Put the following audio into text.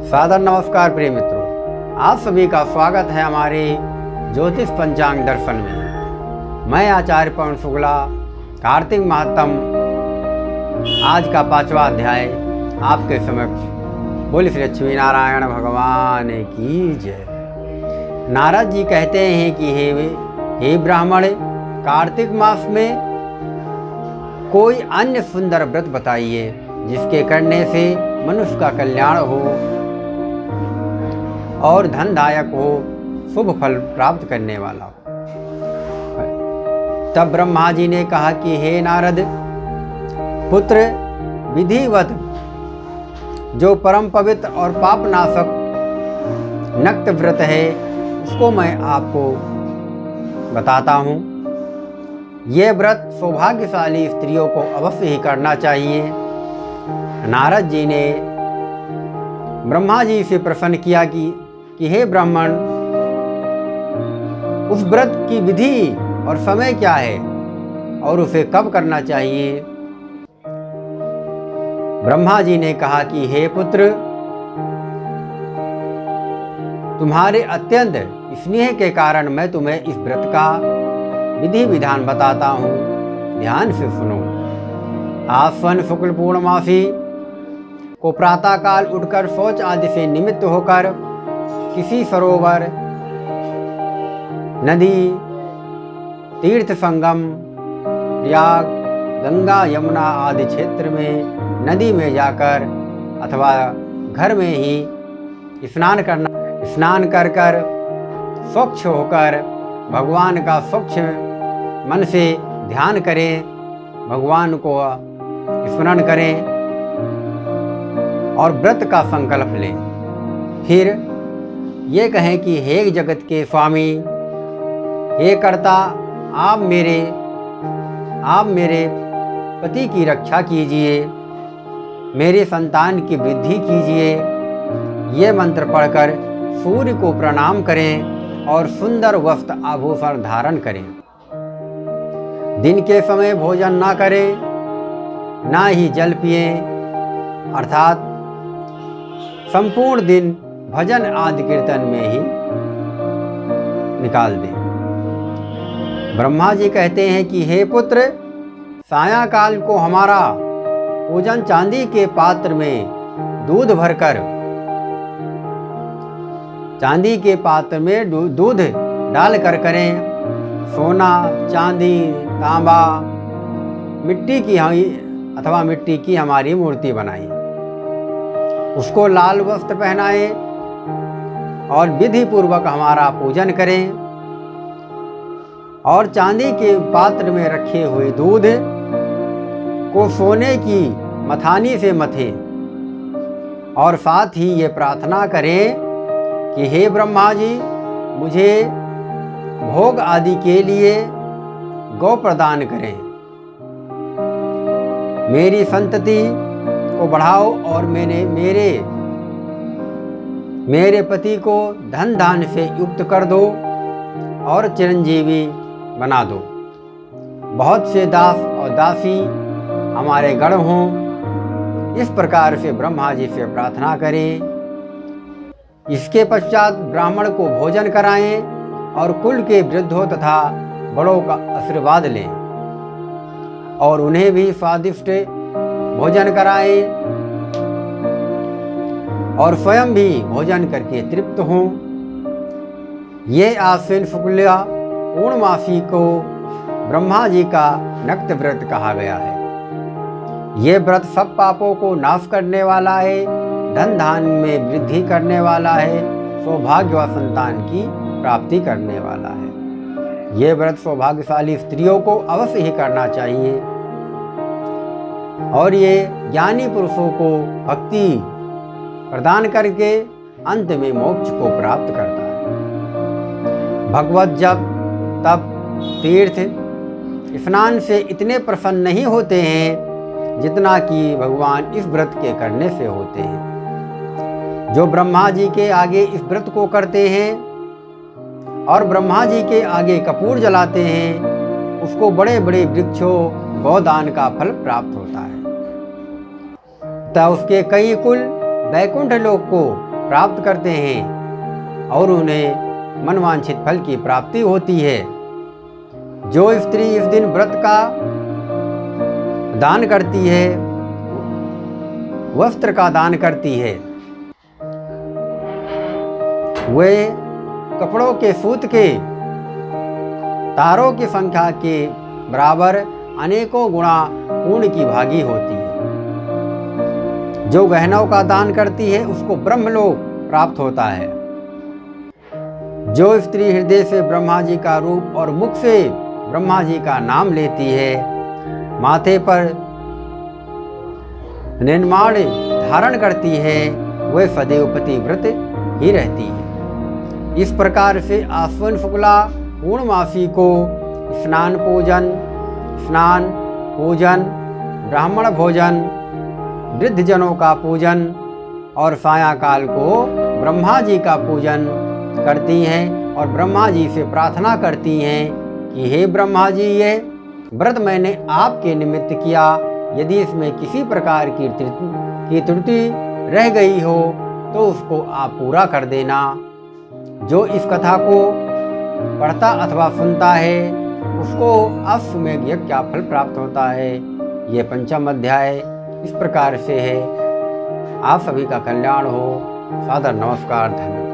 सादर नमस्कार प्रिय मित्रों, आप सभी का स्वागत है हमारे ज्योतिष पंचांग दर्शन में। मैं आचार्य पवन शुक्ला कार्तिक महात्म आज का 5वां अध्याय आपके समक्ष। बोले श्री लक्ष्मी नारायण भगवान की जय। नारद जी कहते हैं कि हे ब्राह्मण, कार्तिक मास में कोई अन्य सुंदर व्रत बताइए जिसके करने से मनुष्य का कल्याण हो और धनदायक हो, शुभ फल प्राप्त करने वाला हो। तब ब्रह्मा जी ने कहा कि हे नारद पुत्र, विधिवत जो परम पवित्र और पापनाशक नक्त व्रत है उसको मैं आपको बताता हूँ। ये व्रत सौभाग्यशाली स्त्रियों को अवश्य ही करना चाहिए। नारद जी ने ब्रह्मा जी से प्रश्न किया कि हे ब्राह्मण, उस व्रत की विधि और समय क्या है और उसे कब करना चाहिए। ब्रह्मा जी ने कहा कि हे पुत्र, तुम्हारे अत्यंत स्नेह के कारण मैं तुम्हें इस व्रत का विधि विधान बताता हूँ, ध्यान से सुनो। आश्विन शुक्ल पूर्णमासी को प्रातःकाल उठकर शौच आदि से निमित्त होकर किसी सरोवर, नदी, तीर्थ संगम, प्रयाग, गंगा, यमुना आदि क्षेत्र में नदी में जाकर अथवा घर में ही स्नान कर कर स्वच्छ होकर भगवान का स्वच्छ मन से ध्यान करें, भगवान को स्मरण करें और व्रत का संकल्प लें। फिर ये कहें कि हे जगत के स्वामी, हे कर्ता, आप मेरे पति की रक्षा कीजिए, मेरे संतान की वृद्धि कीजिए। ये मंत्र पढ़कर सूर्य को प्रणाम करें और सुंदर वस्त्र आभूषण धारण करें। दिन के समय भोजन ना करें, ना ही जल पिए, अर्थात संपूर्ण दिन भजन आदि कीर्तन में ही निकाल दें। ब्रह्मा जी कहते हैं कि हे पुत्र, सायंकाल को हमारा पूजन चांदी के पात्र में दूध भरकर, चांदी के पात्र में दूध डालकर करें। सोना, चांदी, तांबा, मिट्टी की हमारी मूर्ति बनाई, उसको लाल वस्त्र पहनाएं और विधि पूर्वक हमारा पूजन करें और चांदी के पात्र में रखे हुए दूध को सोने की मथानी से मथें और साथ ही ये प्रार्थना करें कि हे ब्रह्मा जी, मुझे भोग आदि के लिए गौ प्रदान करें, मेरी संतति को बढ़ाओ और मेरे पति को धन दान से युक्त कर दो और चिरंजीवी बना दो। बहुत से दास और दासी हमारे गण हों। इस प्रकार से ब्रह्मा जी से प्रार्थना करें। इसके पश्चात ब्राह्मण को भोजन कराएं और कुल के वृद्धों तथा बड़ों का आशीर्वाद लें और उन्हें भी स्वादिष्ट भोजन कराएं और स्वयं भी भोजन करके तृप्त हों। ये आश्विन शुक्ल पूर्णमासी को ब्रह्मा जी का नक्त व्रत कहा गया है। ये व्रत सब पापों को नाश करने वाला है, धन धान में वृद्धि करने वाला है, सौभाग्य व संतान की प्राप्ति करने वाला है। ये व्रत सौभाग्यशाली स्त्रियों को अवश्य ही करना चाहिए और ये ज्ञानी पुरुषों को भक्ति प्रदान करके अंत में मोक्ष को प्राप्त करता है। भगवत जप, तप, तीर्थ, स्नान से इतने प्रसन्न नहीं होते हैं जितना कि भगवान इस व्रत के करने से होते हैं। जो ब्रह्मा जी के आगे इस व्रत को करते हैं और ब्रह्मा जी के आगे कपूर जलाते हैं, उसको बड़े बड़े वृक्षों गोदान का फल प्राप्त होता है। तथा उसके कई कुल वैकुंठ लोक को प्राप्त करते हैं और उन्हें मनवांछित फल की प्राप्ति होती है। जो स्त्री इस दिन व्रत का दान करती है, वस्त्र का दान करती है, वे कपड़ों के सूत के तारों की संख्या के बराबर अनेकों गुणा पुण्य की भागी होती है। जो गहनों का दान करती है उसको ब्रह्मलोक प्राप्त होता है। जो स्त्री हृदय से ब्रह्मा जी का रूप और मुख से ब्रह्मा जी का नाम लेती है, माथे पर निर्माण धारण करती है, वह सदैव पतिव्रत ही रहती है। इस प्रकार से आश्विन शुक्ला पूर्णमासी को स्नान पूजन, ब्राह्मण भोजन, वृद्धजनों का पूजन और सायंकाल को ब्रह्मा जी का पूजन करती हैं और ब्रह्मा जी से प्रार्थना करती हैं कि हे ब्रह्मा जी, ये व्रत मैंने आपके निमित्त किया, यदि इसमें किसी प्रकार की त्रुटि रह गई हो तो उसको आप पूरा कर देना। जो इस कथा को पढ़ता अथवा सुनता है उसको अश्वमेध यज्ञ का फल प्राप्त होता है। ये 5वां अध्याय इस प्रकार से है। आप सभी का कल्याण हो। सादर नमस्कार। धन्यवाद।